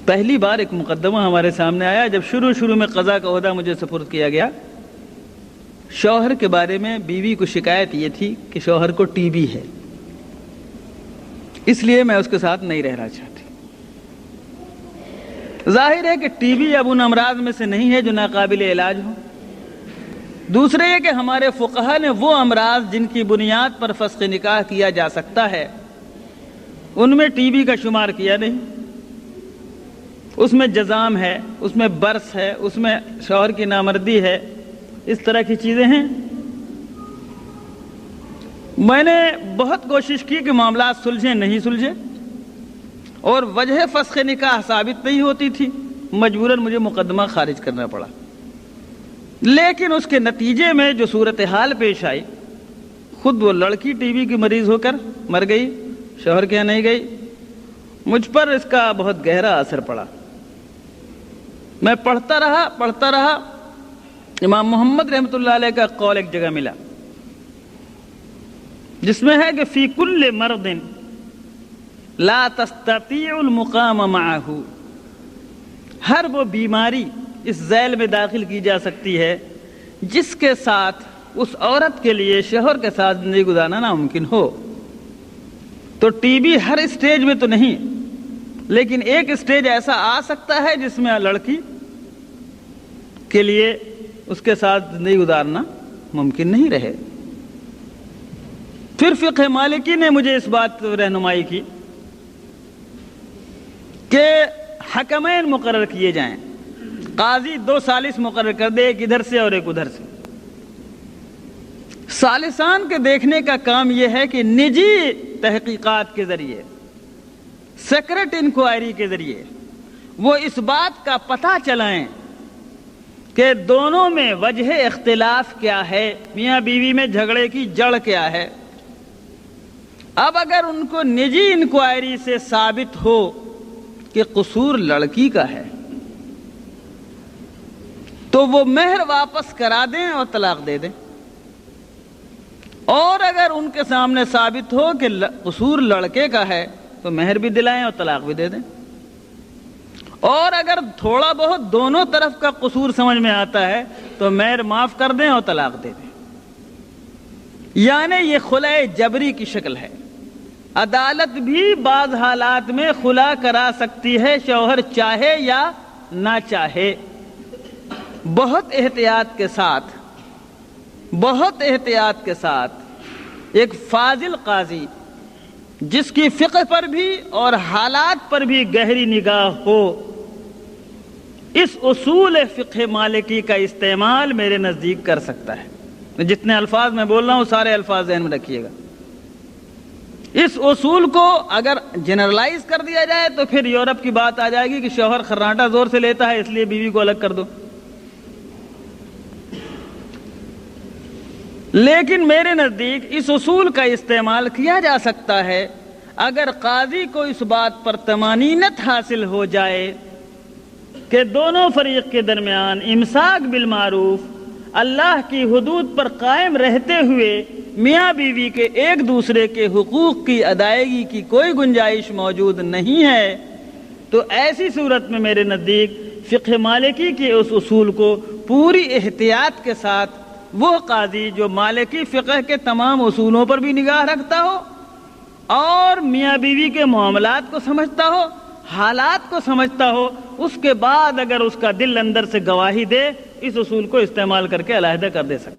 پہلی بار ایک مقدمہ ہمارے سامنے آیا جب شروع میں قضا کا عہدہ مجھے سپرد کیا گیا۔ شوہر کے بارے میں بیوی کو شکایت یہ تھی کہ شوہر کو ٹی بی ہے، اس لیے میں اس کے ساتھ نہیں رہنا چاہتی۔ ظاہر ہے کہ ٹی بی اب ان امراض میں سے نہیں ہے جو ناقابل علاج ہوں۔ دوسرے یہ کہ ہمارے فقہا نے وہ امراض جن کی بنیاد پر فسخ نکاح کیا جا سکتا ہے ان میں ٹی بی کا شمار کیا نہیں۔ اس میں جذام ہے، اس میں برس ہے، اس میں شوہر کی نامردی ہے، اس طرح کی چیزیں ہیں۔ میں نے بہت کوشش کی کہ معاملات سلجھیں، نہیں سلجھے، اور وجہ فسخ نکاح ثابت نہیں ہوتی تھی، مجبوراً مجھے مقدمہ خارج کرنا پڑا۔ لیکن اس کے نتیجے میں جو صورتحال پیش آئی، خود وہ لڑکی ٹی بی کی مریض ہو کر مر گئی، شوہر کے یہاں نہیں گئی، مجھ پر اس کا بہت گہرا اثر پڑا۔ میں پڑھتا رہا، امام محمد رحمۃ اللہ علیہ کا قول ایک جگہ ملا جس میں ہے کہ فی کل مرض لا تستطیع المقام معہ، ہر وہ بیماری اس ذیل میں داخل کی جا سکتی ہے جس کے ساتھ اس عورت کے لیے شوہر کے ساتھ زندگی گزارنا ناممکن ہو۔ تو ٹی بی ہر اسٹیج میں تو نہیں، لیکن ایک اسٹیج ایسا آ سکتا ہے جس میں لڑکی کے لیے اس کے ساتھ زندگی گزارنا ممکن نہیں رہے۔ پھر فقہ مالکی نے مجھے اس بات رہنمائی کی کہ حکمین مقرر کیے جائیں، قاضی 2 ثالث مقرر کر دے، ایک ادھر سے اور ایک ادھر سے۔ ثالثان کے دیکھنے کا کام یہ ہے کہ نجی تحقیقات کے ذریعے، سیکرٹ انکوائری کے ذریعے وہ اس بات کا پتہ چلائیں کہ دونوں میں وجہ اختلاف کیا ہے، میاں بیوی میں جھگڑے کی جڑ کیا ہے۔ اب اگر ان کو نجی انکوائری سے ثابت ہو کہ قصور لڑکی کا ہے تو وہ مہر واپس کرا دیں اور طلاق دے دیں، اور اگر ان کے سامنے ثابت ہو کہ قصور لڑکے کا ہے تو مہر بھی دلائیں اور طلاق بھی دے دیں، اور اگر تھوڑا بہت دونوں طرف کا قصور سمجھ میں آتا ہے تو مہر معاف کر دیں اور طلاق دے دیں۔ یعنی یہ خلع جبری کی شکل ہے۔ عدالت بھی بعض حالات میں خلا کرا سکتی ہے، شوہر چاہے یا نہ چاہے۔ بہت احتیاط کے ساتھ ایک فاضل قاضی جس کی فقہ پر بھی اور حالات پر بھی گہری نگاہ ہو، اس اصول فقہ مالکی کا استعمال میرے نزدیک کر سکتا ہے۔ جتنے الفاظ میں بول رہا ہوں سارے الفاظ ذہن میں رکھیے گا۔ اس اصول کو اگر جنرلائز کر دیا جائے تو پھر یورپ کی بات آ جائے گی کہ شوہر خراٹا زور سے لیتا ہے اس لیے بیوی کو الگ کر دو۔ لیکن میرے نزدیک اس اصول کا استعمال کیا جا سکتا ہے اگر قاضی کو اس بات پر طمانینت حاصل ہو جائے کہ دونوں فریق کے درمیان امساک بالمعروف، اللہ کی حدود پر قائم رہتے ہوئے میاں بیوی کے ایک دوسرے کے حقوق کی ادائیگی کی کوئی گنجائش موجود نہیں ہے، تو ایسی صورت میں میرے نزدیک فقہ مالکی کے اس اصول کو پوری احتیاط کے ساتھ وہ قاضی جو مالکی فقہ کے تمام اصولوں پر بھی نگاہ رکھتا ہو اور میاں بیوی کے معاملات کو سمجھتا ہو، حالات کو سمجھتا ہو، اس کے بعد اگر اس کا دل اندر سے گواہی دے، اس اصول کو استعمال کر کے علیحدہ کر دے سکتا ہے۔